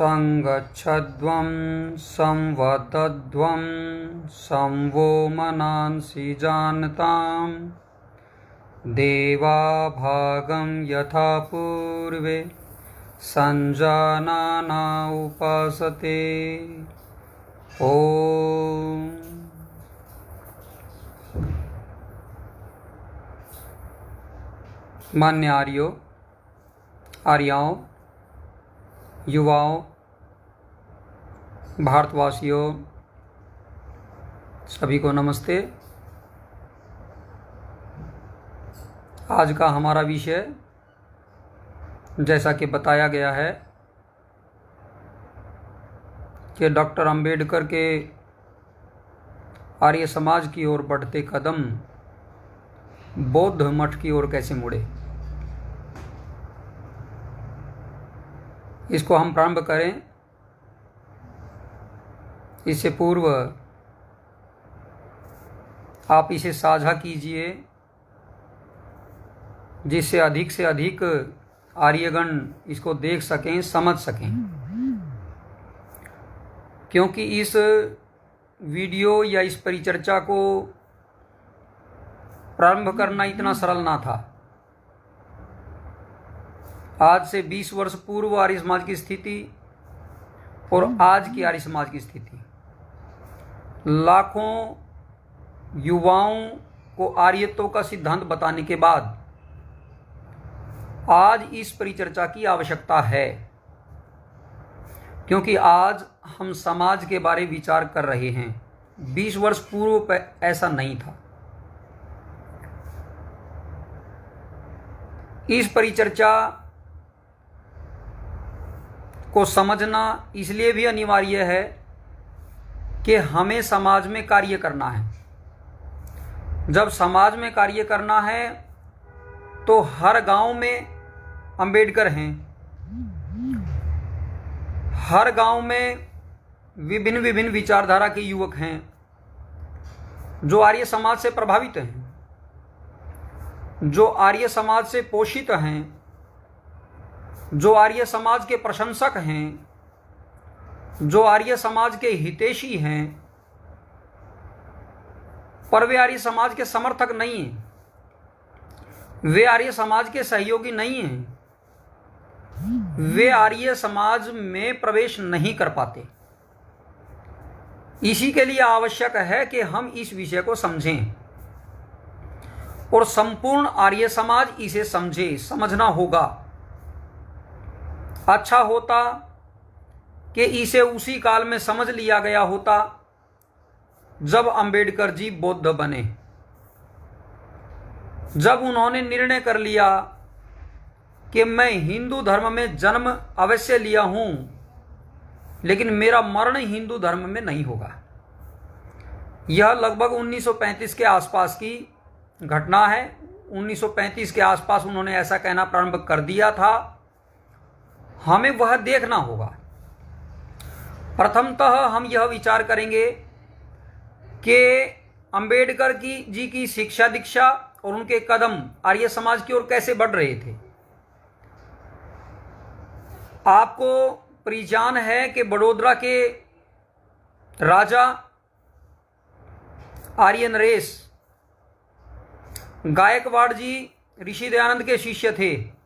संगच्छध्वं संवदध्वं संवो मनांसि जानताम् देवा भागं यथा पूर्वे संजानाना उपासते। ओम। मान्य आर्यों, आर्याओं, युवाओं, भारतवासियों, सभी को नमस्ते। आज का हमारा विषय, जैसा कि बताया गया है कि डॉक्टर अंबेडकर के आर्य समाज की ओर बढ़ते कदम बौद्ध मठ की ओर कैसे मुड़े। इसको हम प्रारंभ करें। इससे पूर्व आप इसे साझा कीजिए, जिससे अधिक से अधिक आर्यगण इसको देख सकें, समझ सकें। क्योंकि इस वीडियो या इस परिचर्चा को प्रारंभ करना इतना सरल ना था। आज से 20 वर्ष पूर्व आर्य समाज की स्थिति और आज की आर्य समाज की स्थिति, लाखों युवाओं को आर्यत्व का सिद्धांत बताने के बाद आज इस परिचर्चा की आवश्यकता है। क्योंकि आज हम समाज के बारे में विचार कर रहे हैं, 20 वर्ष पूर्व ऐसा नहीं था। इस परिचर्चा को समझना इसलिए भी अनिवार्य है कि हमें समाज में कार्य करना है। जब समाज में कार्य करना है तो हर गांव में अंबेडकर हैं, हर गांव में विभिन्न विभिन्न विचारधारा के युवक हैं जो आर्य समाज से प्रभावित हैं, जो आर्य समाज से पोषित हैं, जो आर्य समाज के प्रशंसक हैं, जो आर्य समाज के हितैषी हैं, पर वे आर्य समाज के समर्थक नहीं हैं, वे आर्य समाज के सहयोगी नहीं हैं, वे आर्य समाज में प्रवेश नहीं कर पाते। इसी के लिए आवश्यक है कि हम इस विषय को समझें और संपूर्ण आर्य समाज इसे समझे, समझना होगा। अच्छा होता कि इसे उसी काल में समझ लिया गया होता जब अंबेडकर जी बौद्ध बने, जब उन्होंने निर्णय कर लिया कि मैं हिंदू धर्म में जन्म अवश्य लिया हूं, लेकिन मेरा मरण हिंदू धर्म में नहीं होगा। यह लगभग 1935 के आसपास की घटना है। 1935 के आसपास उन्होंने ऐसा कहना प्रारंभ कर दिया था। हमें वह देखना होगा। प्रथमतः हम यह विचार करेंगे कि अंबेडकर जी की शिक्षा दीक्षा और उनके कदम आर्य समाज की ओर कैसे बढ़ रहे थे। आपको परिजान है कि बड़ौदा के राजा आर्य नरेश गायकवाड़ जी ऋषि दयानंद के शिष्य थे।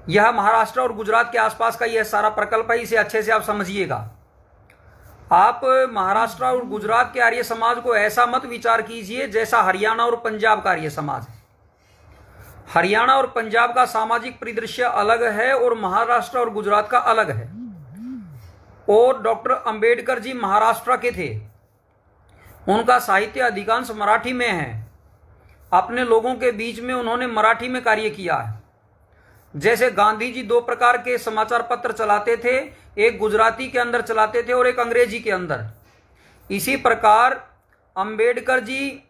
यह महाराष्ट्र और गुजरात के आसपास का यह सारा प्रकल्प है, इसे अच्छे से आप समझिएगा। आप महाराष्ट्र और गुजरात के आर्य समाज को ऐसा मत विचार कीजिए जैसा हरियाणा और पंजाब का आर्य समाज है। हरियाणा और पंजाब का सामाजिक परिदृश्य अलग है और महाराष्ट्र और गुजरात का अलग है। और डॉक्टर अंबेडकर जी महाराष्ट्र के थे, उनका साहित्य अधिकांश मराठी में है। अपने लोगों के बीच में उन्होंने मराठी में कार्य किया है। जैसे गांधी जी 2 प्रकार के समाचार पत्र चलाते थे, एक गुजराती के अंदर चलाते थे और एक अंग्रेजी के अंदर, इसी प्रकार अंबेडकर जी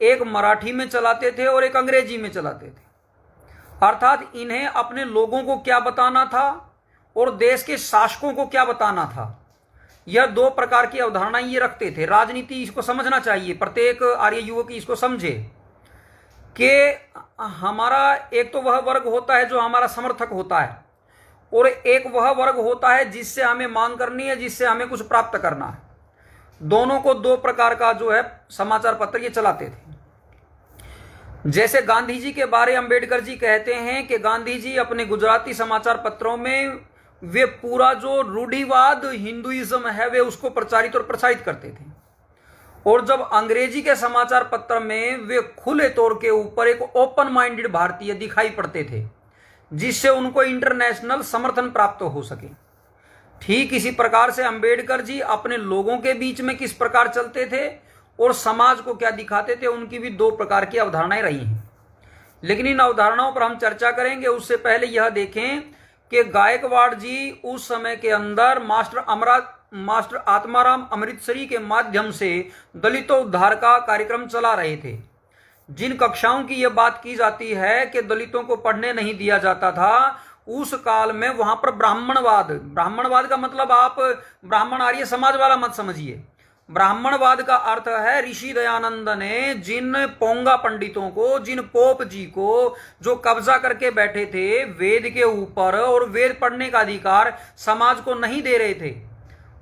एक मराठी में चलाते थे और एक अंग्रेजी में चलाते थे। अर्थात इन्हें अपने लोगों को क्या बताना था और देश के शासकों को क्या बताना था, यह 2 प्रकार की अवधारणाएं ये रखते थे। राजनीति इसको समझना चाहिए, प्रत्येक आर्य युवक इसको समझे कि हमारा एक तो वह वर्ग होता है जो हमारा समर्थक होता है, और एक वह वर्ग होता है जिससे हमें मांग करनी है, जिससे हमें कुछ प्राप्त करना है। दोनों को दो प्रकार का जो है समाचार पत्र ये चलाते थे। जैसे गांधी जी के बारे अंबेडकर जी कहते हैं कि गांधी जी अपने गुजराती समाचार पत्रों में वे पूरा जो रूढ़िवाद हिंदुइज्म है वे उसको प्रचारित और प्रसारित करते थे, और जब अंग्रेजी के समाचार पत्र में वे खुले तौर के ऊपर एक ओपन माइंडेड भारतीय दिखाई पड़ते थे, जिससे उनको इंटरनेशनल समर्थन प्राप्त हो सके। ठीक इसी प्रकार से अंबेडकर जी अपने लोगों के बीच में किस प्रकार चलते थे और समाज को क्या दिखाते थे, उनकी भी दो प्रकार की अवधारणाएं रही हैं। लेकिन इन अवधारणाओं पर हम चर्चा करेंगे, उससे पहले यह देखें कि गायकवाड़ जी उस समय के अंदर मास्टर आत्माराम अमृतसरी के माध्यम से दलितों उद्धार का कार्यक्रम चला रहे थे। जिन कक्षाओं की यह बात की जाती है कि दलितों को पढ़ने नहीं दिया जाता था, उस काल में वहां पर ब्राह्मणवाद का मतलब आप ब्राह्मण आर्य समाज वाला मत समझिए। ब्राह्मणवाद का अर्थ है ऋषि दयानंद ने जिन पोंगा पंडितों को, जिन पोप जी को जो कब्जा करके बैठे थे वेद के ऊपर और वेद पढ़ने का अधिकार समाज को नहीं दे रहे थे,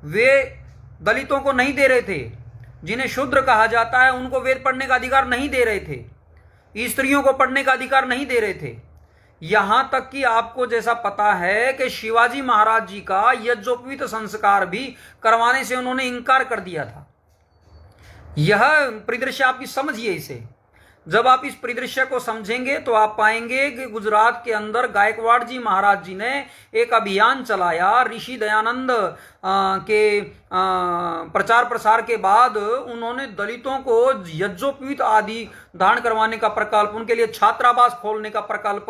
वे दलितों को नहीं दे रहे थे, जिन्हें शूद्र कहा जाता है उनको वेद पढ़ने का अधिकार नहीं दे रहे थे, स्त्रियों को पढ़ने का अधिकार नहीं दे रहे थे। यहां तक कि आपको जैसा पता है कि शिवाजी महाराज जी का यज्ञोपवीत संस्कार भी करवाने से उन्होंने इंकार कर दिया था। यह परिदृश्य आपकी समझिए इसे। जब आप इस परिदृश्य को समझेंगे तो आप पाएंगे कि गुजरात के अंदर गायकवाड़ जी महाराज जी ने एक अभियान चलाया। ऋषि दयानंद के प्रचार प्रसार के बाद उन्होंने दलितों को यज्ञोपवीत आदि धारण करवाने का प्रकल्प, उनके लिए छात्रावास खोलने का प्रकल्प,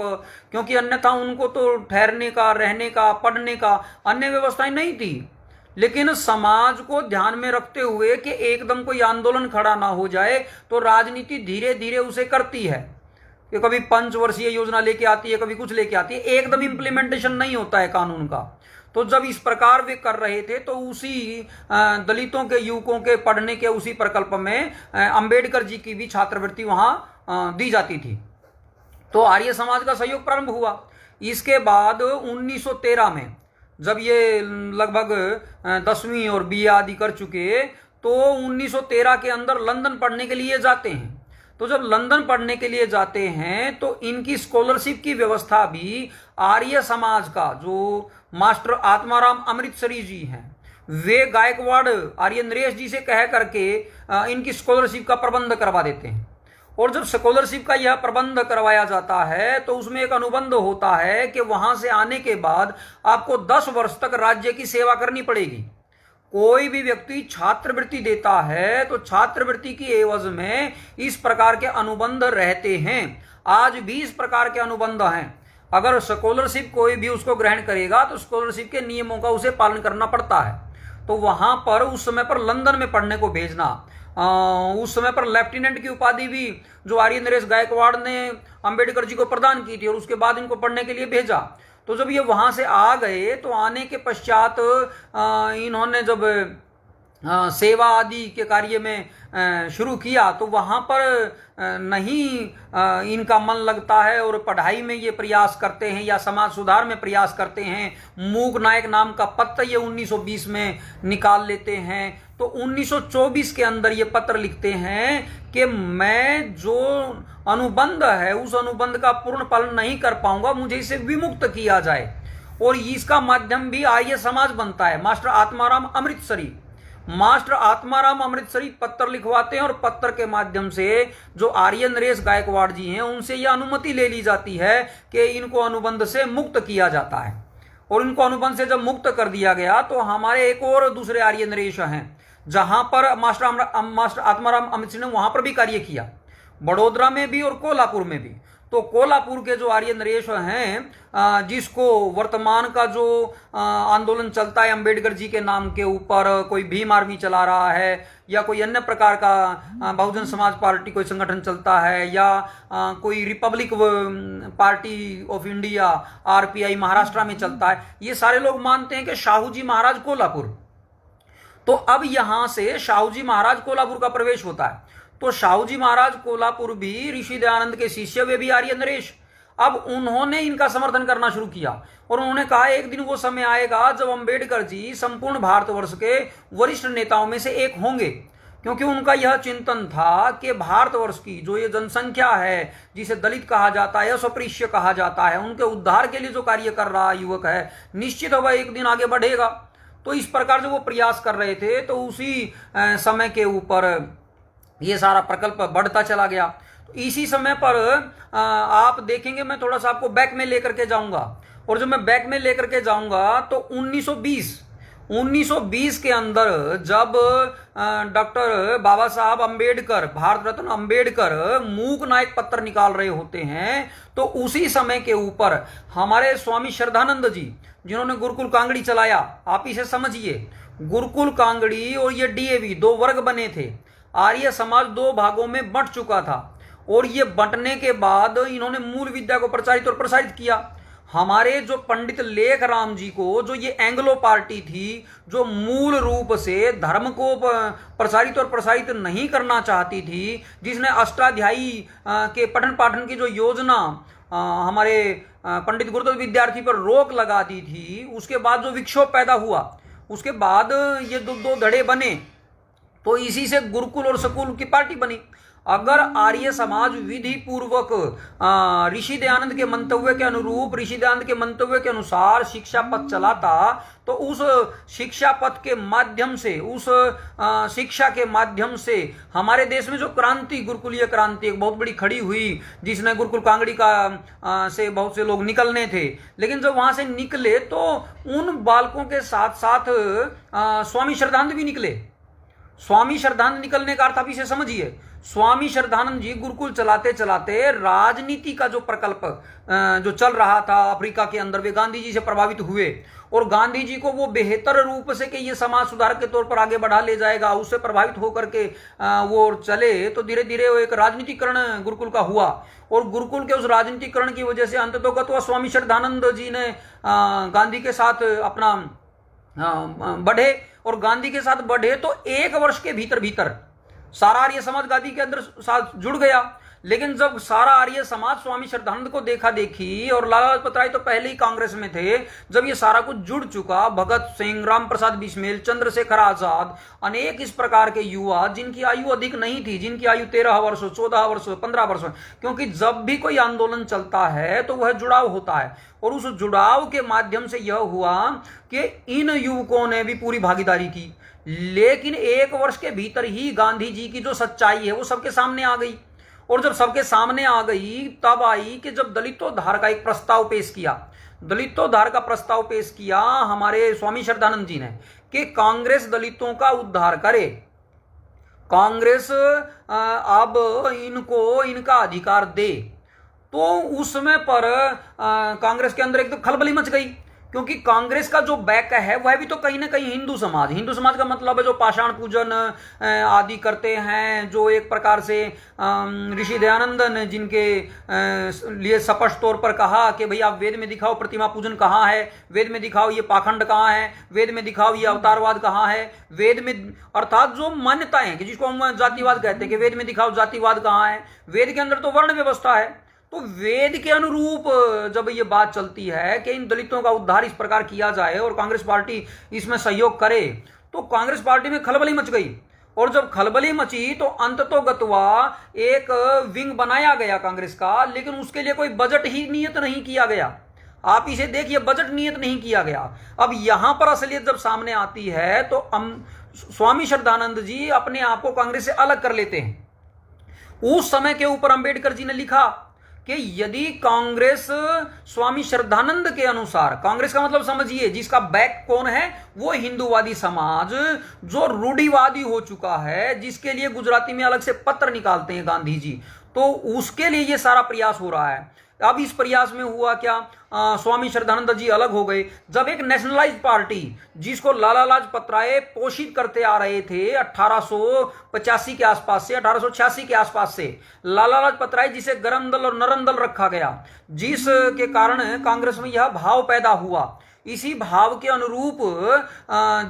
क्योंकि अन्यथा उनको तो ठहरने का, रहने का, पढ़ने का अन्य व्यवस्थाएं नहीं थी। लेकिन समाज को ध्यान में रखते हुए कि एकदम कोई आंदोलन खड़ा ना हो जाए, तो राजनीति धीरे धीरे उसे करती है कि कभी पंचवर्षीय योजना लेके आती है, कभी कुछ लेके आती है, एकदम इंप्लीमेंटेशन नहीं होता है कानून का। तो जब इस प्रकार वे कर रहे थे तो उसी दलितों के युवकों के पढ़ने के उसी प्रकल्प में अंबेडकर जी की भी छात्रवृत्ति वहां दी जाती थी। तो आर्य समाज का सहयोग प्रारंभ हुआ। इसके बाद 1913 में जब ये लगभग 10वीं और BA आदि कर चुके, तो 1913 के अंदर लंदन पढ़ने के लिए जाते हैं। तो जब लंदन पढ़ने के लिए जाते हैं तो इनकी स्कॉलरशिप की व्यवस्था भी आर्य समाज का जो मास्टर आत्माराम अमृतसरी जी हैं, वे गायकवाड़ आर्य नरेश जी से कह करके इनकी स्कॉलरशिप का प्रबंध करवा देते हैं। और जब स्कॉलरशिप का यह प्रबंध करवाया जाता है तो उसमें एक अनुबंध होता है कि वहां से आने के बाद आपको 10 वर्ष तक राज्य की सेवा करनी पड़ेगी। कोई भी व्यक्ति छात्रवृत्ति देता है तो छात्रवृत्ति की एवज में इस प्रकार के अनुबंध रहते हैं। आज भी इस प्रकार के अनुबंध हैं। अगर स्कॉलरशिप कोई भी उसको ग्रहण करेगा तो स्कॉलरशिप के नियमों का उसे पालन करना पड़ता है। तो वहां पर उस समय पर लंदन में पढ़ने को भेजना, उस समय पर लेफ्टिनेंट की उपाधि भी जो आर्य नरेश गायकवाड़ ने अंबेडकर जी को प्रदान की थी और उसके बाद इनको पढ़ने के लिए भेजा। तो जब ये वहां से आ गए तो आने के पश्चात इन्होंने जब सेवा आदि के कार्य में शुरू किया तो वहां पर नहीं इनका मन लगता है और पढ़ाई में ये प्रयास करते हैं या समाज सुधार में प्रयास करते हैं। मूक नायक नाम का पत्र ये 1920 में निकाल लेते हैं। तो 1924 के अंदर ये पत्र लिखते हैं कि मैं जो अनुबंध है उस अनुबंध का पूर्ण पालन नहीं कर पाऊंगा, मुझे इसे विमुक्त किया जाए। और इसका माध्यम भी आर्य समाज बनता है। मास्टर आत्माराम अमृतसरी पत्र लिखवाते हैं और पत्र के माध्यम से जो आर्य नरेश गायकवाड़ जी हैं उनसे यह अनुमति ले ली जाती है कि इनको अनुबंध से मुक्त किया जाता है। और इनको अनुबंध से जब मुक्त कर दिया गया तो हमारे एक और दूसरे आर्य नरेश हैं जहां पर मास्टर आत्माराम अमृतसरी ने वहां पर भी कार्य किया, बड़ोदरा में भी और कोल्हापुर में भी। तो कोल्हापुर के जो आर्य नरेश हैं, जिसको वर्तमान का जो आंदोलन चलता है अंबेडकर जी के नाम के ऊपर, कोई भीम आर्मी चला रहा है या कोई अन्य प्रकार का बहुजन समाज पार्टी कोई संगठन चलता है या कोई Republic party of India RPI Maharashtra में चलता है, ये सारे लोग मानते हैं कि शाहूजी महाराज कोल्हापुर। तो अब यहां से शाहूजी महाराज कोल्हापुर का प्रवेश होता है। तो शाहूजी महाराज कोल्हापुर भी ऋषि दयानंद के शिष्य, वे भी आर्य नरेश। अब उन्होंने इनका समर्थन करना शुरू किया और उन्होंने कहा एक दिन वो समय आएगा जब अंबेडकर जी संपूर्ण भारतवर्ष के वरिष्ठ नेताओं में से एक होंगे, क्योंकि उनका यह चिंतन था कि भारतवर्ष की जो ये जनसंख्या है जिसे दलित कहा जाता है, अस्पृश्य कहा जाता है, उनके उद्धार के लिए जो कार्य कर रहा युवक है निश्चित वह एक दिन आगे बढ़ेगा। तो इस प्रकार से वो प्रयास कर रहे थे। तो उसी समय के ऊपर ये सारा प्रकल्प बढ़ता चला गया। तो इसी समय पर आप देखेंगे, मैं थोड़ा सा आपको बैक में लेकर के जाऊंगा, और जब मैं बैक में लेकर के जाऊंगा तो 1920 के अंदर जब डॉक्टर बाबा साहब अंबेडकर, भारत रत्न अंबेडकर मूक नायक पत्र निकाल रहे होते हैं, तो उसी समय के ऊपर हमारे स्वामी श्रद्धानंद जी जिन्होंने गुरुकुल कांगड़ी चलाया, आप इसे समझिए, गुरुकुल कांगड़ी और ये डीएवी दो वर्ग बने थे। आर्य समाज दो भागों में बंट चुका था और ये बंटने के बाद इन्होंने मूल विद्या को प्रचारित और प्रसारित किया। हमारे जो पंडित लेख राम जी को, जो ये एंग्लो पार्टी थी जो मूल रूप से धर्म को प्रसारित और प्रसारित नहीं करना चाहती थी, जिसने अष्टाध्यायी के पठन पाठन की जो योजना हमारे पंडित गुरुदेव विद्यार्थी पर रोक लगा दी थी, उसके बाद जो विक्षोभ पैदा हुआ, उसके बाद ये दो धड़े बने, तो इसी से गुरुकुल और स्कूल की पार्टी बनी। अगर आर्य समाज विधि पूर्वक ऋषि दयानंद के मंतव्य के अनुरूप, ऋषि दयानंद के मंतव्य के अनुसार शिक्षा पथ चलाता, तो उस शिक्षा पथ के माध्यम से, उस शिक्षा के माध्यम से हमारे देश में जो क्रांति, गुरुकुलीय क्रांति एक बहुत बड़ी खड़ी हुई, जिसने गुरुकुल कांगड़ी का से बहुत से लोग निकलने थे, लेकिन जब वहां से निकले तो उन बालकों के साथ साथ स्वामी श्रद्धानंद भी निकले। स्वामी श्रद्धानंद निकलने का अर्थ आप इसे समझिए। स्वामी श्रद्धानंद जी गुरुकुल चलाते चलाते राजनीति का जो प्रकल्प जो चल रहा था अफ्रीका के अंदर, वे गांधी जी से प्रभावित हुए और गांधी जी को वो बेहतर रूप से कि ये समाज सुधार के तौर पर आगे बढ़ा ले जाएगा, उससे प्रभावित होकर के वो चले, तो धीरे धीरे वो एक राजनीतिकरण गुरुकुल का हुआ और गुरुकुल के उस राजनीतिकरण की वजह से अंततोगत स्वामी श्रद्धानंद जी ने गांधी के साथ अपना बढ़े और गांधी के साथ बढ़े तो एक वर्ष के भीतर भीतर सारा आर्य समाज गांधी के अंदर साथ जुड़ गया। लेकिन जब सारा आर्य समाज स्वामी श्रद्धानंद को देखा देखी, और लाला लाजपत राय तो पहले ही कांग्रेस में थे, जब ये सारा कुछ जुड़ चुका, भगत सिंह, राम प्रसाद बिस्मिल, चंद्रशेखर आजाद, अनेक इस प्रकार के युवा जिनकी आयु अधिक नहीं थी, जिनकी आयु 13 वर्ष, 14 वर्ष, 15 वर्ष, क्योंकि जब भी कोई आंदोलन चलता है तो वह जुड़ाव होता है, और उस जुड़ाव के माध्यम से यह हुआ कि इन युवकों ने भी पूरी भागीदारी की। लेकिन एक वर्ष के भीतर ही गांधी जी की जो सच्चाई है वो सबके सामने आ गई, और जब सबके सामने आ गई तब आई कि जब दलितोद्धार का एक प्रस्ताव पेश किया, दलितोद्धार का प्रस्ताव पेश किया हमारे स्वामी श्रद्धानंद जी ने कि कांग्रेस दलितों का उद्धार करे, कांग्रेस अब इनको इनका अधिकार दे। तो उस समय पर कांग्रेस के अंदर एक तो खलबली मच गई, क्योंकि कांग्रेस का जो बैक है वह भी तो कहीं ना कहीं हिंदू समाज का मतलब है जो पाषाण पूजन आदि करते हैं, जो एक प्रकार से ऋषि दयानंद ने जिनके लिए स्पष्ट तौर पर कहा कि भाई आप वेद में दिखाओ प्रतिमा पूजन कहाँ है, वेद में दिखाओ ये पाखंड कहाँ है, वेद में दिखाओ ये अवतारवाद कहाँ है, वेद में, अर्थात जो मान्यताएं कि जिसको हम जातिवाद कहते हैं कि वेद में दिखाओ जातिवाद कहाँ है, वेद के अंदर तो वर्ण व्यवस्था है। तो वेद के अनुरूप जब ये बात चलती है कि इन दलितों का उद्धार इस प्रकार किया जाए और कांग्रेस पार्टी इसमें सहयोग करे, तो कांग्रेस पार्टी में खलबली मच गई। और जब खलबली मची तो अंततोगत्वा एक विंग बनाया गया कांग्रेस का, लेकिन उसके लिए कोई बजट ही नियत नहीं किया गया। आप इसे देखिए, बजट नियत नहीं किया गया। अब यहां पर असलियत जब सामने आती है तो स्वामी श्रद्धानंद जी अपने आप को कांग्रेस से अलग कर लेते हैं। उस समय के ऊपर अंबेडकर जी ने लिखा कि यदि कांग्रेस स्वामी श्रद्धानंद के अनुसार, कांग्रेस का मतलब समझिए जिसका बैक कौन है, वो हिंदूवादी समाज जो रूढ़िवादी हो चुका है, जिसके लिए गुजराती में अलग से पत्र निकालते हैं गांधी जी, तो उसके लिए ये सारा प्रयास हो रहा है। अब इस प्रयास में हुआ क्या, स्वामी श्रद्धानंद जी अलग हो गए जब एक नेशनलाइज पार्टी जिसको लाला लाजपत राय पोषित करते आ रहे थे 1885 के आसपास से, 1886 के आसपास से, लाला लाजपत राय जिसे गरम दल और नरम दल रखा गया, जिस के कारण कांग्रेस में यह भाव पैदा हुआ, इसी भाव के अनुरूप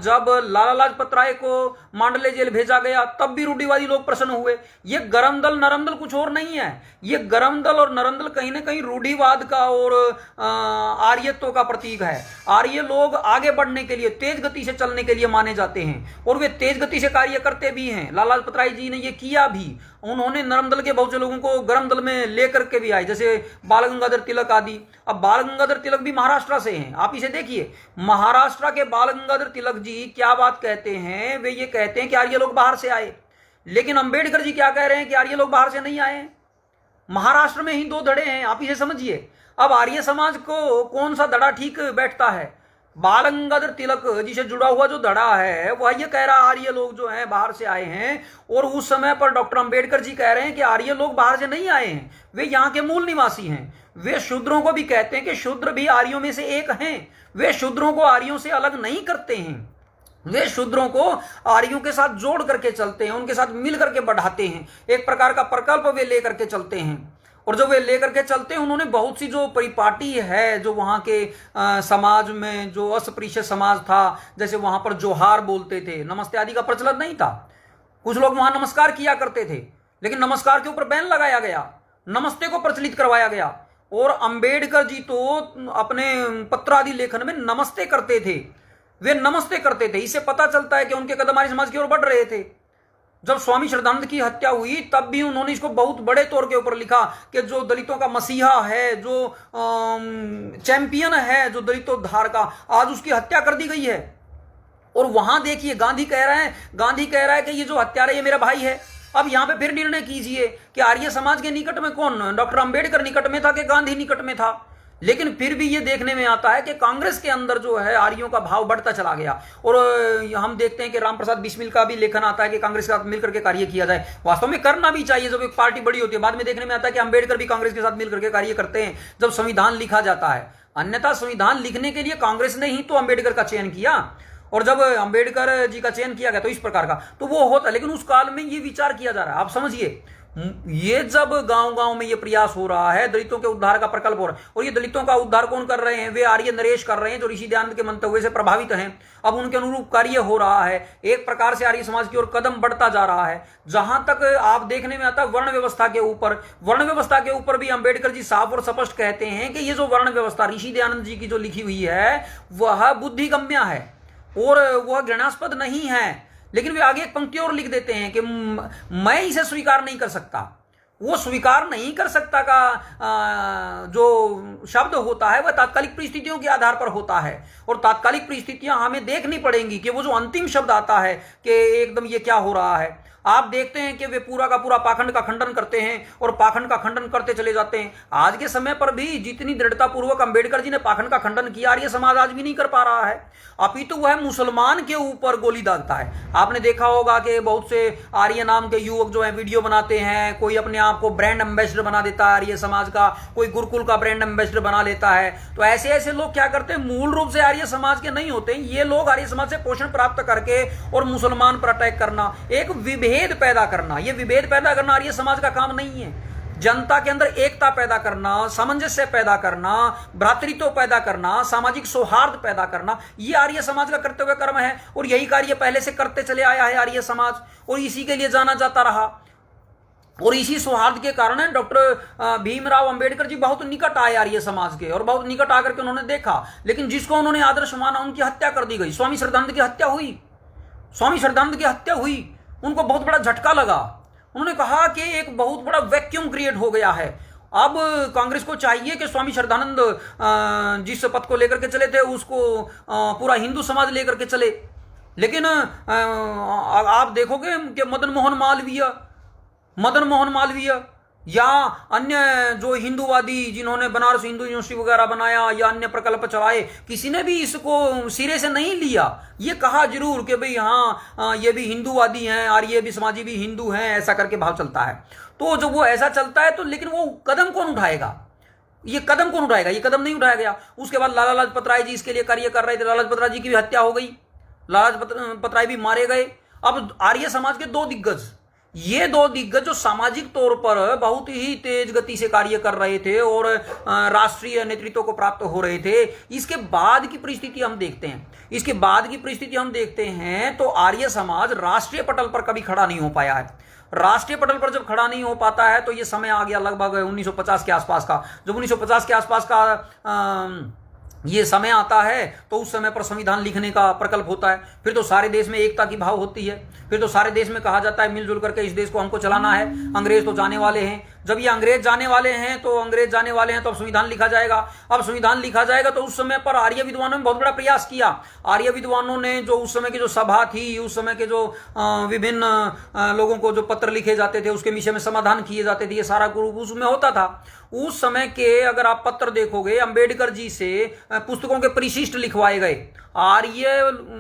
जब लाला लाजपत राय को मांडले जेल भेजा गया तब भी रूढ़िवादी लोग प्रसन्न हुए। ये गरम दल नरम दल कुछ और नहीं है, ये गरम दल और नरम दल कहीं ना कहीं रूढ़िवाद का और आर्यत्व का प्रतीक है। आर्य लोग आगे बढ़ने के लिए, तेज गति से चलने के लिए माने जाते हैं और वे तेज गति से कार्य करते भी हैं। लाला लाजपत राय जी ने ये किया भी। उन्होंने नरम दल के बहुत से लोगों को गरम दल में लेकर के भी आए, जैसे बाल गंगाधर तिलक आदि। अब बाल गंगाधर तिलक भी महाराष्ट्र से हैं, आप इसे देखिए। महाराष्ट्र के बाल गंगाधर तिलक जी क्या बात कहते हैं, वे ये कहते हैं कि आर्य लोग बाहर से आए, लेकिन अंबेडकर जी क्या कह रहे हैं कि आर्य लोग बाहर से नहीं आए। महाराष्ट्र में ही दो धड़े हैं, आप इसे समझिए। अब आर्य समाज को कौन सा धड़ा ठीक बैठता है? बाल गंगाधर तिलक जी से जुड़ा हुआ जो धड़ा है वह ये कह रहा आर्य लोग जो हैं बाहर से आए हैं, और उस समय पर डॉक्टर अंबेडकर जी कह रहे हैं कि आर्य लोग बाहर से नहीं आए हैं, वे यहाँ के मूल निवासी हैं। वे शूद्रों को भी कहते हैं कि शूद्र भी आर्यों में से एक हैं। वे शूद्रों को आर्यों से अलग नहीं करते हैं, वे शूद्रों को आर्यों के साथ जोड़ करके चलते हैं, उनके साथ मिल करके बढ़ाते हैं। एक प्रकार का प्रकल्प वे लेकर के चलते हैं, और जो वे लेकर के चलते हैं उन्होंने बहुत सी जो परिपाटी है जो वहाँ के समाज में जो अस्पृश्य समाज था, जैसे वहाँ पर जोहार बोलते थे, नमस्ते आदि का प्रचलन नहीं था। कुछ लोग वहाँ नमस्कार किया करते थे, लेकिन नमस्कार के ऊपर बैन लगाया गया, नमस्ते को प्रचलित करवाया गया। और अंबेडकर जी तो अपने पत्र आदि लेखन में नमस्ते करते थे, वे नमस्ते करते थे। इससे पता चलता है कि उनके कदम आर्य समाज की ओर बढ़ रहे थे। जब स्वामी श्रद्धानंद की हत्या हुई तब भी उन्होंने इसको बहुत बड़े तौर के ऊपर लिखा कि जो दलितों का मसीहा है, जो चैंपियन है, जो दलितोद्धार का, आज उसकी हत्या कर दी गई है। और वहां देखिए गांधी कह रहा है कि ये जो हत्यारा ये मेरा भाई है। अब यहां पे फिर निर्णय कीजिए कि आर्य समाज के निकट में कौन, डॉक्टर अंबेडकर निकट में था कि गांधी निकट में था? लेकिन फिर भी ये देखने में आता है कि कांग्रेस के अंदर जो है आर्यों का भाव बढ़ता चला गया। और हम देखते हैं कि रामप्रसाद बिस्मिल का भी लेखन आता है कि कांग्रेस के साथ मिलकर के कार्य किया जाए। वास्तव में करना भी चाहिए जब एक पार्टी बड़ी होती है। बाद में देखने में आता है कि अंबेडकर भी कांग्रेस के साथ मिलकर के कार्य करते हैं जब संविधान लिखा जाता है। अन्यथा संविधान लिखने के लिए कांग्रेस ने ही तो अंबेडकर का चयन किया, और जब अंबेडकर जी का चयन किया गया तो इस प्रकार का तो वो होता। लेकिन उस काल में ये विचार किया जा रहा है, आप समझिए। ये जब गांव-गांव में ये प्रयास हो रहा है, दलितों के उद्धार का प्रकल्प हो रहा है, और ये दलितों का उद्धार कौन कर रहे हैं? वे आर्य नरेश कर रहे हैं जो ऋषि दयानंद के मंतव्य से प्रभावित हैं। अब उनके अनुरूप कार्य हो रहा है, एक प्रकार से आर्य समाज की ओर कदम बढ़ता जा रहा है। जहां तक आप देखने में आता है वर्ण व्यवस्था के ऊपर भी अंबेडकर जी साफ और स्पष्ट कहते हैं कि ये जो वर्ण व्यवस्था ऋषि दयानंद जी की जो लिखी हुई है वह बुद्धिगम्य है और वह घृणास्पद नहीं है। लेकिन वे आगे एक पंक्ति और लिख देते हैं कि मैं इसे स्वीकार नहीं कर सकता। वो स्वीकार नहीं कर सकता का जो शब्द होता है वह तात्कालिक परिस्थितियों के आधार पर होता है, और तात्कालिक परिस्थितियां हमें देखनी पड़ेंगी कि वो जो अंतिम शब्द आता है कि एकदम ये क्या हो रहा है। आप देखते हैं कि वे पूरा का पूरा पाखंड का खंडन करते हैं और पाखंड का खंडन करते चले जाते हैं। आज के समय पर भी जितनी दृढ़ता पूर्वक अंबेडकर जी ने पाखंड का खंडन किया, आर्य समाज आज भी नहीं कर पा रहा है। अपितु वह मुसलमान के ऊपर गोली दागता है। आपने देखा होगा कि बहुत से आर्य नाम के युवक जो है वीडियो बनाते हैं, कोई अपने आप को ब्रांड एम्बेसडर बना देता है आर्य समाज का, कोई गुरुकुल का ब्रांड एम्बेसडर बना लेता है। तो ऐसे ऐसे लोग क्या करते हैं, मूल रूप से आर्य समाज के नहीं होते। ये लोग आर्य समाज से पोषण प्राप्त करके और मुसलमान पर अटैक करना, एक विभेद पैदा करना, ये विभेद पैदा करना आर्य समाज का काम नहीं है। जनता के अंदर एकता पैदा करना, सामंजस्य पैदा करना, भ्रातृत्व पैदा करना, सामाजिक सौहार्द पैदा करना, ये आर्य समाज का कर्तव्य कर्म है। और यही कार्य पहले से करते चले आया है आर्य समाज, और इसी के लिए जाना जाता रहा। और इसी सौहार्द के कारण डॉक्टर भीमराव अंबेडकर जी बहुत निकट आए आर्य समाज के, और बहुत निकट आकर के उन्होंने देखा। लेकिन जिसको उन्होंने आदर्श माना उनकी हत्या कर दी गई। स्वामी श्रद्धानंद की हत्या हुई, उनको बहुत बड़ा झटका लगा। उन्होंने कहा कि एक बहुत बड़ा वैक्यूम क्रिएट हो गया है। अब कांग्रेस को चाहिए कि स्वामी श्रद्धानंद जिस पद को लेकर के चले थे उसको पूरा हिंदू समाज लेकर के चले। लेकिन आप देखोगे कि मदन मोहन मालवीय या अन्य जो हिंदूवादी जिन्होंने बनारस हिंदू यूनिवर्सिटी वगैरह बनाया या अन्य प्रकल्प चलाए, किसी ने भी इसको सिरे से नहीं लिया। ये कहा जरूर कि भाई हाँ ये भी हिंदूवादी हैं और ये भी समाजी भी हिंदू हैं, ऐसा करके भाव चलता है। तो जब वो ऐसा चलता है तो लेकिन वो कदम कौन उठाएगा? ये कदम नहीं उठाया गया। उसके बाद लाला लाजपत राय जी इसके लिए कार्य कर रहे थे। लाला लाजपत राय जी की भी हत्या हो गई, लाला लाजपत राय भी मारे गए। अब आर्य समाज के दो दिग्गज, ये दो दिग्गज जो सामाजिक तौर पर बहुत ही तेज गति से कार्य कर रहे थे और राष्ट्रीय नेतृत्व को प्राप्त हो रहे थे, इसके बाद की परिस्थिति हम देखते हैं। इसके बाद की परिस्थिति हम देखते हैं तो आर्य समाज राष्ट्रीय पटल पर कभी खड़ा नहीं हो पाया है। राष्ट्रीय पटल पर जब खड़ा नहीं हो पाता है तो ये समय आ गया लगभग 1950 के आसपास का। जब 1950 के आसपास का ये समय आता है तो उस समय पर संविधान लिखने का प्रकल्प होता है। फिर तो सारे देश में एकता की भाव होती है। फिर तो सारे देश में कहा जाता है मिलजुल करके इस देश को हमको चलाना है। अंग्रेज तो जाने वाले हैं। जब ये अंग्रेज जाने वाले हैं तो अब संविधान लिखा जाएगा। अब संविधान लिखा जाएगा तो उस समय पर आर्य विद्वानों ने बहुत बड़ा प्रयास किया। आर्य विद्वानों ने जो उस समय की जो सभा थी, उस समय के जो विभिन्न लोगों को जो पत्र लिखे जाते थे, उसके विषय में समाधान किए जाते थे, ये सारा ग्रुप उसमें होता था। उस समय के अगर आप पत्र देखोगे, अंबेडकर जी से पुस्तकों के परिशिष्ट लिखवाए गए। आर्य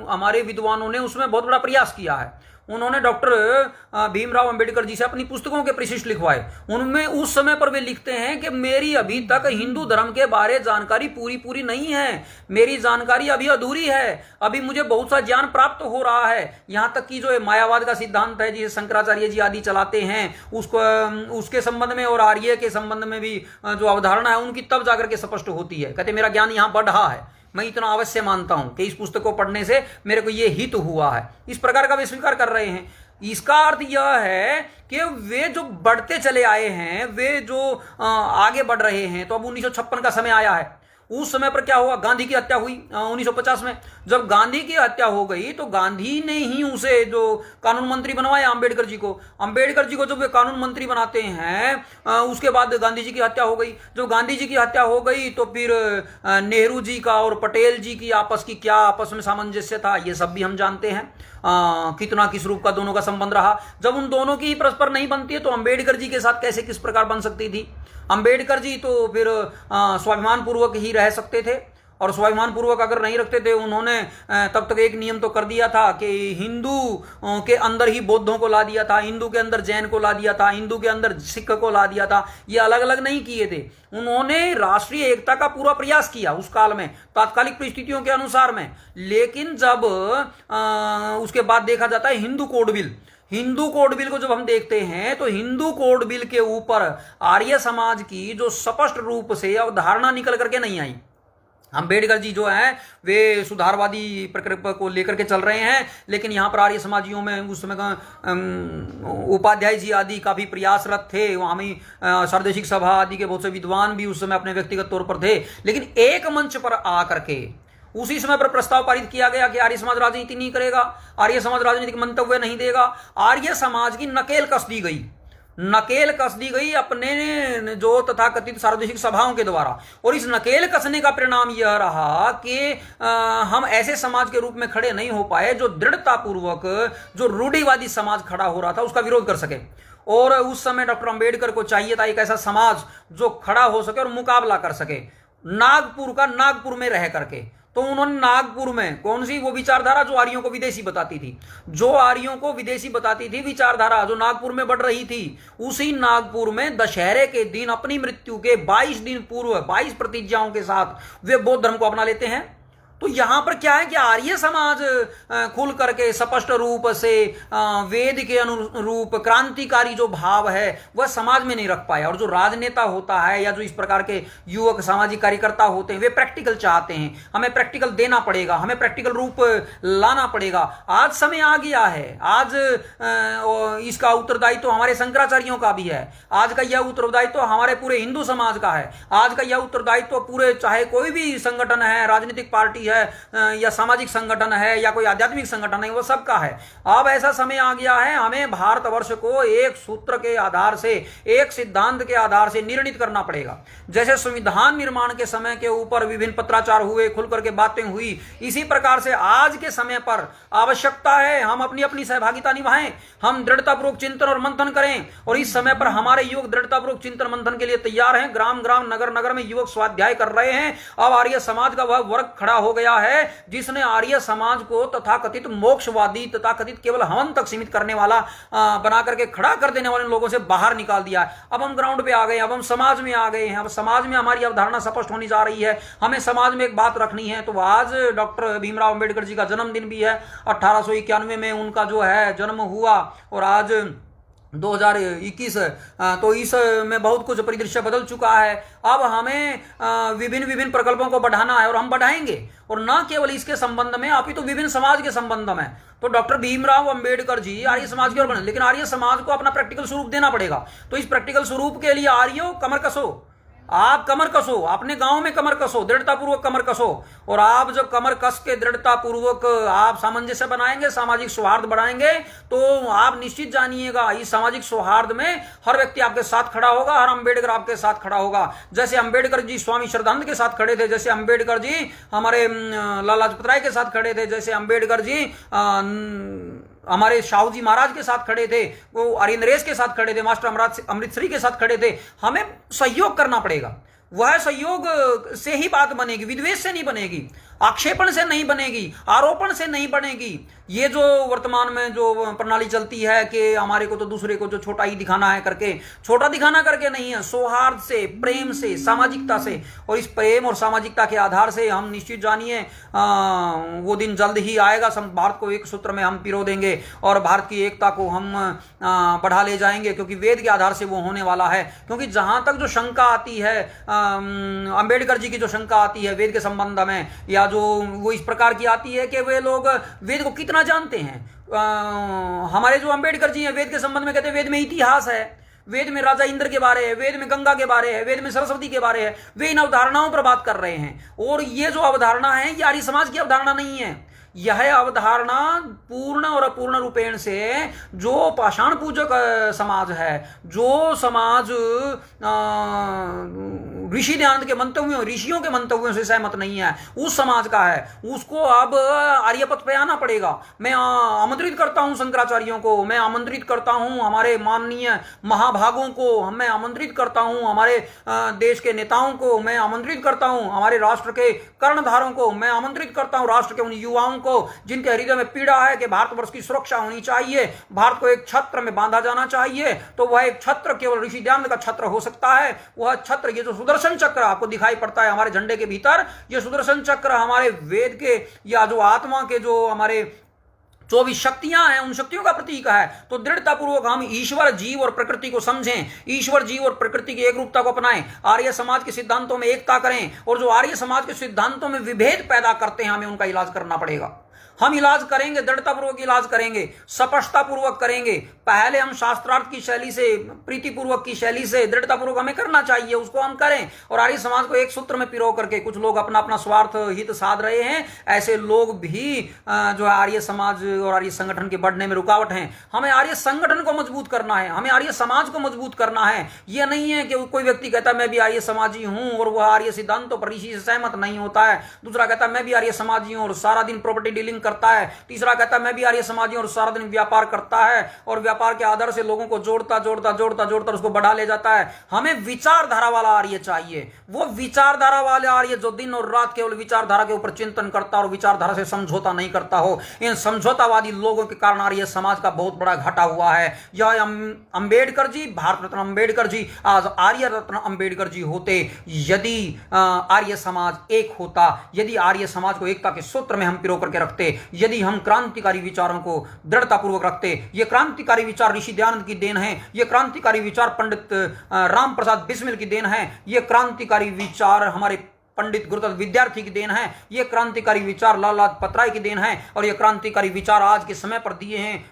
हमारे विद्वानों ने उसमें बहुत बड़ा प्रयास किया है। उन्होंने डॉक्टर भीमराव अंबेडकर जी से अपनी पुस्तकों के परिशिष्ट लिखवाए। उनमें उस समय पर वे लिखते हैं कि मेरी अभी तक हिंदू धर्म के बारे जानकारी पूरी नहीं है, मेरी जानकारी अभी अधूरी है, अभी मुझे बहुत सा ज्ञान प्राप्त हो रहा है। यहाँ तक कि जो मायावाद का सिद्धांत है जिसे शंकराचार्य जी आदि चलाते हैं, उसके संबंध में और आर्य के संबंध में भी जो अवधारणा है उनकी तब जाकर के स्पष्ट होती है। कहते मेरा ज्ञान यहाँ बढ़ रहा है, मैं इतना अवश्य मानता हूं कि इस पुस्तक को पढ़ने से मेरे को यह हित हुआ है। इस प्रकार का वे स्वीकार कर रहे हैं। इसका अर्थ यह है कि वे जो बढ़ते चले आए हैं, वे जो आगे बढ़ रहे हैं। तो अब 1956 का समय आया है। उस समय पर क्या हुआ, गांधी की हत्या हुई 1950 में। जब गांधी की हत्या हो गई तो गांधी ने ही उसे जो कानून मंत्री बनवाया अंबेडकर जी को। अंबेडकर जी को जब वे कानून मंत्री बनाते हैं उसके बाद गांधी जी की हत्या हो गई। जब गांधी जी की हत्या हो गई तो फिर नेहरू जी का और पटेल जी की आपस में सामंजस्य था, ये सब भी हम जानते हैं। कितना किस रूप का दोनों का संबंध रहा। जब उन दोनों की परस्पर नहीं बनती है तो अंबेडकर जी के साथ कैसे किस प्रकार बन सकती थी। अंबेडकर जी तो फिर स्वाभिमान पूर्वक ही रह सकते थे, और स्वाभिमान पूर्वक अगर नहीं रखते थे उन्होंने तब तक एक नियम तो कर दिया था कि हिंदू के अंदर ही बौद्धों को ला दिया था, हिंदू के अंदर जैन को ला दिया था, हिंदू के अंदर सिख को ला दिया था। ये अलग अलग नहीं किए थे। उन्होंने राष्ट्रीय एकता का पूरा प्रयास किया उस काल में, तात्कालिक परिस्थितियों के अनुसार में। लेकिन जब उसके बाद देखा जाता है हिंदू कोड बिल को जब हम देखते हैं तो हिंदू कोड बिल के ऊपर आर्य समाज की जो स्पष्ट रूप से अवधारणा निकल करके नहीं आई। अंबेडकर जी जो हैं वे सुधारवादी प्रक्रिया को लेकर के चल रहे हैं, लेकिन यहाँ पर आर्य समाजियों में उस समय का उपाध्याय जी आदि काफी प्रयासरत थे। वहाँ में सार्वदेशिक सभा आदि के बहुत से विद्वान भी उस समय अपने व्यक्तिगत तौर पर थे। लेकिन एक मंच पर आकर के उसी समय पर प्रस्ताव पारित किया गया कि आर्य समाज राजनीति नहीं करेगा, आर्य समाज राजनीतिक मंतव्य नहीं देगा। आर्य समाज की नकेल कस दी गई अपने जो तथाकथित सार्वदेशिक सभाओं के द्वारा। और इस नकेल कसने का परिणाम यह रहा कि हम ऐसे समाज के रूप में खड़े नहीं हो पाए जो दृढ़तापूर्वक जो रूढ़िवादी समाज खड़ा हो रहा था उसका विरोध कर सके। और उस समय डॉक्टर अंबेडकर को चाहिए था एक ऐसा समाज जो खड़ा हो सके और मुकाबला कर सके नागपुर में रह करके। तो उन्होंने नागपुर में कौन सी वो विचारधारा जो आर्यों को विदेशी बताती थी, विचारधारा जो नागपुर में बढ़ रही थी, उसी नागपुर में दशहरे के दिन अपनी मृत्यु के 22 दिन पूर्व 22 प्रतिज्ञाओं के साथ वे बौद्ध धर्म को अपना लेते हैं। तो यहां पर क्या है कि आर्य समाज खुल करके स्पष्ट रूप से वेद के अनुरूप क्रांतिकारी जो भाव है वह समाज में नहीं रख पाया। और जो राजनेता होता है या जो इस प्रकार के युवक सामाजिक कार्यकर्ता होते हैं वे प्रैक्टिकल चाहते हैं, हमें प्रैक्टिकल देना पड़ेगा, हमें प्रैक्टिकल रूप लाना पड़ेगा। आज समय आ गया है, आज इसका उत्तरदायित्व तो हमारे शंकराचार्यों का भी है, आज का यह उत्तरदायित्व तो हमारे पूरे हिंदू समाज का है, आज का यह उत्तरदायित्व तो पूरे चाहे कोई भी संगठन है, राजनीतिक पार्टी है या सामाजिक संगठन है या कोई आध्यात्मिक संगठन है, वो सबका है। अब ऐसा समय आ गया है, हमें भारतवर्ष को एक सूत्र के आधार से, एक सिद्धांत के आधार से निर्णित करना पड़ेगा। जैसे संविधान निर्माण के समय के ऊपर विभिन्न पत्राचार हुए, खुल करके बातें हुई, इसी प्रकार से आज के समय पर आवश्यकता है हम अपनी अपनी सहभागिता निभाएं, हम दृढ़तापूर्वक चिंतन और मंथन करें। और इस समय पर हमारे युवक दृढ़तापूर्वक चिंतन मंथन के लिए तैयार हैं। ग्राम ग्राम नगर नगर में युवक स्वाध्याय कर रहे हैं। अब आर्य समाज का वह वर्ग खड़ा हो गया है जिसने आर्य समाज को तथाकथित मोक्षवादी, तथाकथित केवल हवन तक सीमित करने वाला बना करके खड़ा कर देने वाले लोगों से बाहर निकाल दिया है। अब हम ग्राउंड पे आ गए, अब हम समाज में आ गए हैं, अब समाज में हमारी अवधारणा स्पष्ट होनी जा रही है, हमें समाज में एक बात रखनी है। तो आज डॉक्टर भीमराव अंबेडकर जी का जन्मदिन भी है, 1891 में उनका जो है जन्म हुआ, और आज 2021, तो इस में बहुत कुछ परिदृश्य बदल चुका है। अब हमें विभिन्न विभिन्न प्रकल्पों को बढ़ाना है और हम बढ़ाएंगे, और न केवल इसके संबंध में अपितु विभिन्न समाज के संबंध में। तो डॉक्टर भीमराव अंबेडकर जी आर्य समाज की ओर बढ़े, लेकिन आर्य समाज को अपना प्रैक्टिकल स्वरूप देना पड़ेगा। तो इस प्रैक्टिकल स्वरूप के लिए आर्यो कमर कसो, आप कमर कसो, अपने गांव में कमर कसो, दृढ़तापूर्वक कमर कसो। और आप जब कमर कस के दृढ़तापूर्वक आप सामंजस्य बनाएंगे, सामाजिक सौहार्द बढ़ाएंगे, तो आप निश्चित जानिएगा इस सामाजिक सौहार्द में हर व्यक्ति आपके साथ खड़ा होगा, हर अंबेडकर आपके साथ खड़ा होगा। जैसे अंबेडकर जी स्वामी श्रद्धानंद के साथ खड़े थे, जैसे अंबेडकर जी हमारे लाला लाजपत राय के साथ खड़े थे, जैसे अंबेडकर जी हमारे शाहू जी महाराज के साथ खड़े थे, वो अरिंदरेश के साथ खड़े थे, मास्टर अमृतसरी के साथ खड़े थे। हमें सहयोग करना पड़ेगा। वह सहयोग से ही बात बनेगी, विद्वेष से नहीं बनेगी, आक्षेपण से नहीं बनेगी, आरोपण से नहीं बनेगी। ये जो वर्तमान में जो प्रणाली चलती है कि हमारे को तो दूसरे को जो छोटा ही दिखाना है करके, छोटा दिखाना करके नहीं है, सौहार्द से, प्रेम से, सामाजिकता से, और इस प्रेम और सामाजिकता के आधार से हम निश्चित जानिए वो दिन जल्द ही आएगा। भारत को एक सूत्र में हम पिरो देंगे और भारत की एकता को हम बढ़ा ले जाएंगे, क्योंकि वेद के आधार से वो होने वाला है। क्योंकि जहां तक जो शंका आती है, अंबेडकर जी की जो शंका आती है वेद के संबंध में, या जो वो इस प्रकार की आती है कि वे लोग वेद को कितना जानते हैं। हमारे जो अंबेडकर जी हैं वेद के संबंध में कहते हैं वेद में इतिहास है, वेद में राजा इंद्र के बारे है, वेद में गंगा के बारे है, वेद में सरस्वती के बारे है। वे इन अवधारणाओं पर बात कर रहे हैं, और ये जो अवधारणा है ये आर्य समाज की अवधारणा नहीं है। यह अवधारणा पूर्ण और अपूर्ण रूपेण से जो पाषाण पूजक समाज है, जो समाज ऋषि दयानंद के मंतव्यों, ऋषियों के मंतव्यों से सहमत नहीं है, उस समाज का है, उसको अब आर्यपथ पे आना पड़ेगा। मैं आमंत्रित करता हूं शंकराचार्यों को, मैं आमंत्रित करता हूं हमारे माननीय महाभागों को, मैं आमंत्रित करता हूं हमारे देश के नेताओं को, मैं आमंत्रित करता हूं हमारे राष्ट्र के कर्णधारों को, मैं आमंत्रित करता हूं राष्ट्र के उन युवाओं को जिनके हृदय में पीड़ा है कि भारतवर्ष की सुरक्षा होनी चाहिए, भारत को एक छत्र में बांधा जाना चाहिए। तो वह एक छत्र केवल ऋषि दयानंद का छत्र हो सकता है। वह छत्र, ये जो सुदर्शन चक्र आपको दिखाई पड़ता है हमारे झंडे के भीतर, ये सुदर्शन चक्र हमारे वेद के या जो आत्मा के जो हमारे 24 शक्तियां हैं, उन शक्तियों का प्रतीक है। तो दृढ़तापूर्वक हम ईश्वर, जीव और प्रकृति को समझें, ईश्वर, जीव और प्रकृति की एक रूपता को अपनाएं, आर्य समाज के सिद्धांतों में एकता करें, और जो आर्य समाज के सिद्धांतों में विभेद पैदा करते हैं हमें उनका इलाज करना पड़ेगा। हम इलाज करेंगे, दृढ़तापूर्वक इलाज करेंगे, स्पष्टतापूर्वक करेंगे। पहले हम शास्त्रार्थ की शैली से, प्रीतिपूर्वक की शैली से दृढ़तापूर्वक हमें करना चाहिए, उसको हम करें। और आर्य समाज को एक सूत्र में पिरो करके कुछ लोग अपना अपना स्वार्थ हित साध रहे हैं, ऐसे लोग भी जो है आर्य समाज और आर्य संगठन के बढ़ने में रुकावट हैं। हमें आर्य संगठन को मजबूत करना है, हमें आर्य समाज को मजबूत करना है। यह नहीं है कि कोई व्यक्ति कहता है मैं भी आर्य समाजी हूं और वह आर्य सिद्धांतों पर ऋषि से सहमत नहीं होता है, दूसरा कहता है मैं भी आर्य समाजी हूं और सारा दिन प्रॉपर्टी डीलिंग करता है, तीसरा कहता है मैं भी आर्य समाजी हूं और सारा दिन व्यापार करता है, और व्यापार के आधार से लोगों को जोड़ता जोड़ता जोड़ता जोड़ता उसको बढ़ा ले जाता है। हमें विचारधारा वाला आर्य चाहिए, वो विचारधारा वाले आर्य जो दिन और रात केवल विचारधारा के ऊपर चिंतन करता और विचारधारा से समझौता नहीं करता हो। इन समझौतावादी लोगों के कारण आर्य समाज का बहुत बड़ा घाटा हुआ है। यह अंबेडकर जी, भारत रत्न अंबेडकर जी आज आर्य रत्न अंबेडकर जी होते, यदि आर्य समाज एक होता, यदि आर्य समाज को एकता के सूत्र में हम पिरो करके रखते, यदि हम क्रांतिकारी विचारों को दृढ़तापूर्वक रखते। ये क्रांतिकारी विचार ऋषि दयानंद की देन है, ये क्रांतिकारी विचार पंडित राम प्रसाद बिस्मिल की देन है, ये क्रांतिकारी विचार हमारे पंडित गुरुदत्त विद्यार्थी की देन है, ये क्रांतिकारी विचार लाला लाजपत राय की देन है, और ये क्रांतिकारी विचार आज के समय पर दिए हैं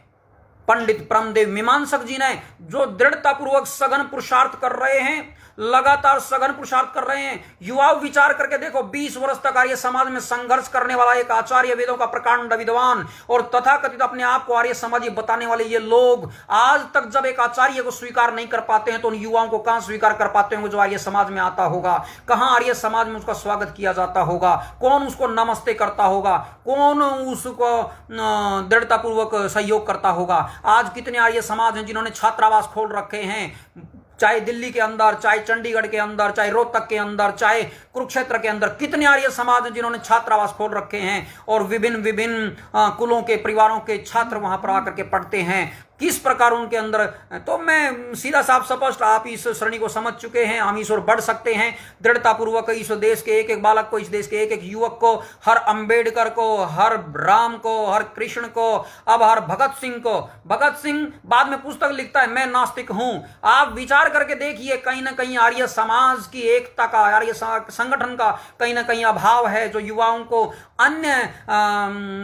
पंडित परमदेव मीमांसक जी ने, जो दृढ़तापूर्वक सघन पुरुषार्थ कर रहे हैं, लगातार सघन पुरुषार्थ कर रहे हैं। युवा विचार करके देखो, 20 वर्ष तक आर्य समाज में संघर्ष करने वाला एक आचार्य, वेदों का प्रकांड विद्वान और तथाकथित अपने आप को आर्य समाजी बताने वाले ये लोग आज तक जब एक आचार्य को स्वीकार नहीं कर पाते हैं, तो उन युवाओं को कहां स्वीकार कर पाते होंगे जो आर्य समाज में आता होगा? कहां आर्य समाज में उसका स्वागत किया जाता होगा? कौन उसको नमस्ते करता होगा? कौन उसको दृढ़तापूर्वक सहयोग करता होगा? आज कितने आर्य समाज हैं जिन्होंने छात्रावास खोल रखे हैं, चाहे दिल्ली के अंदर, चाहे चंडीगढ़ के अंदर, चाहे रोहतक के अंदर, चाहे कुरुक्षेत्र के अंदर। कितने आर्य समाज हैं जिन्होंने छात्रावास खोल रखे हैं और विभिन्न विभिन्न कुलों के, परिवारों के छात्र वहां पर आकर के पढ़ते हैं। किस प्रकार उनके अंदर। तो मैं सीधा साफ स्पष्ट, आप इस श्रेणी को समझ चुके हैं, हम इस ओर बढ़ सकते हैं दृढ़तापूर्वक। इस देश के एक एक बालक को, इस देश के एक एक युवक को, हर अंबेडकर को, हर राम को, हर कृष्ण को, अब हर भगत सिंह को। भगत सिंह बाद में पुस्तक लिखता है, मैं नास्तिक हूं। आप विचार करके देखिए, कहीं ना कहीं आर्य समाज की एकता का, आर्य संगठन का कहीं ना कहीं अभाव है, जो युवाओं को अन्य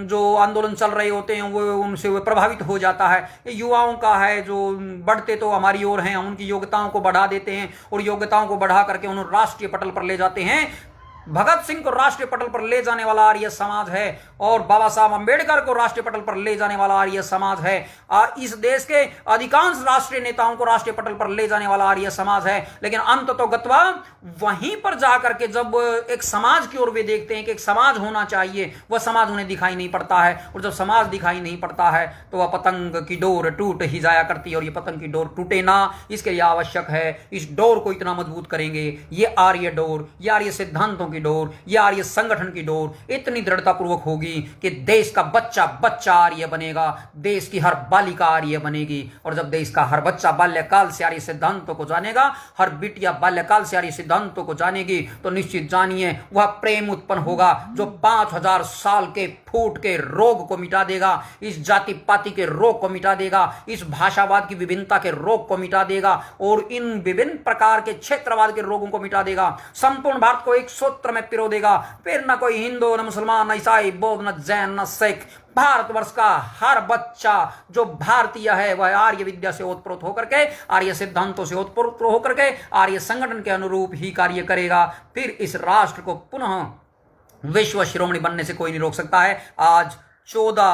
जो आंदोलन चल रहे होते हैं वो उनसे वो प्रभावित हो जाता है। युवाओं का है जो बढ़ते तो हमारी ओर हैं, हम उनकी योग्यताओं को बढ़ा देते हैं और योग्यताओं को बढ़ा करके उन्हें राष्ट्रीय पटल पर ले जाते हैं। भगत सिंह को राष्ट्रीय पटल पर ले जाने वाला आर्य समाज है और बाबा साहब अंबेडकर को राष्ट्रीय पटल पर ले जाने वाला आर्य समाज है। और इस देश के अधिकांश राष्ट्रीय नेताओं को राष्ट्रीय पटल पर ले जाने वाला आर्य समाज है। लेकिन अंततोगत्वा वहीं पर जाकर के जब एक समाज की ओर वे देखते हैं कि एक समाज होना चाहिए, वह समाज उन्हें दिखाई नहीं पड़ता है। और जब समाज दिखाई नहीं पड़ता है तो वह पतंग की डोर टूट ही जाया करती है। और ये पतंग की डोर टूटे ना, इसके लिए आवश्यक है इस डोर को इतना मजबूत करेंगे, ये आर्य डोर, ये आर्य सिद्धांतों की डोर, ये आर्य संगठन की डोर इतनी दृढ़तापूर्वक होगी कि देश का बच्चा बच्चा आर्य बनेगा, देश की हर बालिका आर्य बनेगी। और जब देश का हर बच्चा बाल्यकाल से आर्य सिद्धांतों को जानेगा, हर बिटिया बाल्यकाल से आर्य सिद्धांतों को जानेगी, तो निश्चित जानिए वह प्रेम उत्पन्न होगा जो 5000 साल के फूट के रोग को मिटा देगा, इस जाति पाति के रोग को मिटा देगा, इस भाषावाद की विभिन्नता के रोग को मिटा देगा और इन विभिन्न प्रकार के क्षेत्रवाद के रोगों को मिटा देगा। संपूर्ण भारत को एक सूत्र में पिरो देगा। फिर न कोई हिंदू, न मुसलमान, न ईसाई, बौद्ध, न जैन, न सिख, भारतवर्ष का हर बच्चा जो भारतीय है वह आर्य विद्या से ओतप्रोत होकर के, आर्य सिद्धांतों से ओतप्रोत होकर के आर्य संगठन के अनुरूप ही कार्य करेगा। फिर इस राष्ट्र को पुनः विश्व शिरोमणि बनने से कोई नहीं रोक सकता है। आज 14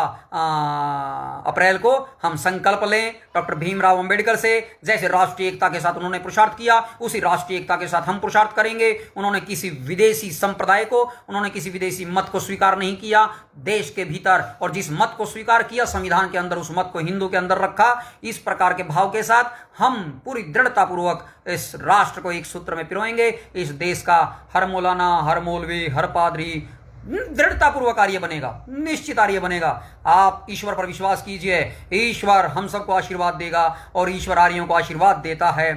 अप्रैल को हम संकल्प लें डॉक्टर भीमराव अंबेडकर से, जैसे राष्ट्रीय एकता के साथ उन्होंने पुरुषार्थ किया उसी राष्ट्रीय एकता के साथ हम पुरुषार्थ करेंगे। उन्होंने किसी विदेशी संप्रदाय को, उन्होंने किसी विदेशी मत को स्वीकार नहीं किया देश के भीतर, और जिस मत को स्वीकार किया संविधान के अंदर उस मत को हिंदू के अंदर रखा। इस प्रकार के भाव के साथ हम पूरी दृढ़तापूर्वक इस राष्ट्र को एक सूत्र में पिरोएंगे। इस देश का हर मौलाना, हर मौलवी, हर पादरी दृढ़तापूर्वक आर्य बनेगा, निश्चित आर्य बनेगा। आप ईश्वर पर विश्वास कीजिए, ईश्वर हम सबको आशीर्वाद देगा और ईश्वर आर्यों को आशीर्वाद देता है।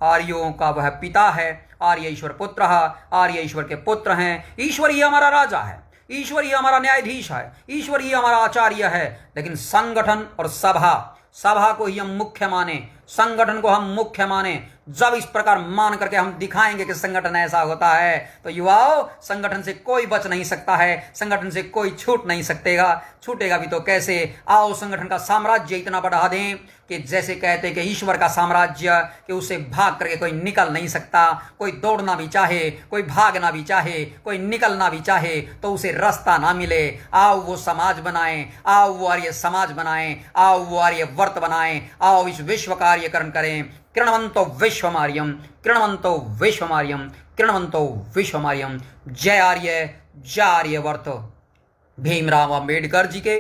आर्यों का वह पिता है, आर्य ईश्वर पुत्र है, आर्य ईश्वर के पुत्र हैं। ईश्वर ही हमारा राजा है, ईश्वर ही हमारा न्यायाधीश है, ईश्वर ही हमारा आचार्य है। लेकिन संगठन और सभा को ही हम मुख्य माने, संगठन को हम मुख्य माने। जब इस प्रकार मान करके हम दिखाएंगे कि संगठन ऐसा होता है तो युवाओं, संगठन से कोई बच नहीं सकता है, संगठन से कोई छूट नहीं सकतेगा। छूटेगा भी तो कैसे? आओ संगठन का साम्राज्य इतना बढ़ा दें कि जैसे कहते हैं कि ईश्वर का साम्राज्य, कि उसे भाग करके कोई निकल नहीं सकता। कोई दौड़ना भी चाहे, कोई भागना भी चाहे, कोई निकलना भी चाहे तो उसे रास्ता ना मिले। आओ वो समाज बनाएं, आओ वो आर्य समाज बनाएं, आओ वो आर्य वर्त बनाएं, आओ इस विश्व का आर्यकरण करें। कृणवंतो विश्वमार्यम, कृणवंतो विश्वमार्यम, कृणवंतो विश्वमार्यम। जय आर्य, जय आर्यवर्त। भीमराव अंबेडकर जी के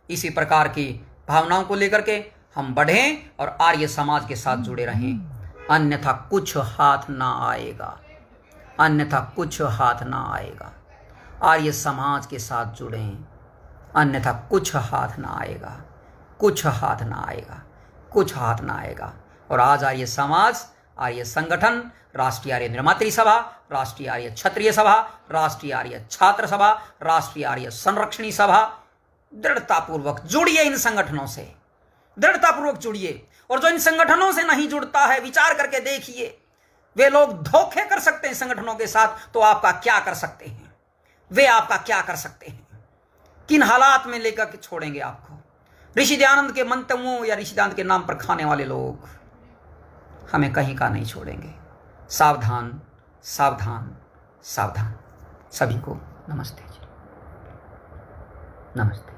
इसी प्रकार की भावनाओं को लेकर के हम बढ़ें और आर्य समाज के साथ जुड़े रहें, अन्यथा कुछ हाथ ना आएगा, अन्यथा कुछ हाथ ना आएगा। आर्य समाज के साथ जुड़ें, अन्यथा कुछ हाथ ना आएगा, कुछ हाथ ना आएगा, कुछ हाथ ना आएगा। और आज आर्य समाज, आर्य संगठन, राष्ट्रीय आर्य निर्मात्री सभा, राष्ट्रीय आर्य क्षत्रिय सभा, राष्ट्रीय आर्य छात्र सभा, राष्ट्रीय आर्य संरक्षणी सभा, दृढ़तापूर्वक जुड़िए इन संगठनों से, दृढ़तापूर्वक जुड़िए। और जो इन संगठनों से नहीं जुड़ता है, विचार करके देखिए, वे लोग धोखे कर सकते हैं संगठनों के साथ, तो आपका क्या कर सकते हैं? वे आपका क्या कर सकते हैं? किन हालात में लेकर के छोड़ेंगे आपको? ऋषि दयानंद के मंतव्यों या ऋषि दयानंद के नाम पर खाने वाले लोग हमें कहीं का नहीं छोड़ेंगे। सावधान, सावधान, सावधान। सभी को नमस्ते जी, नमस्ते।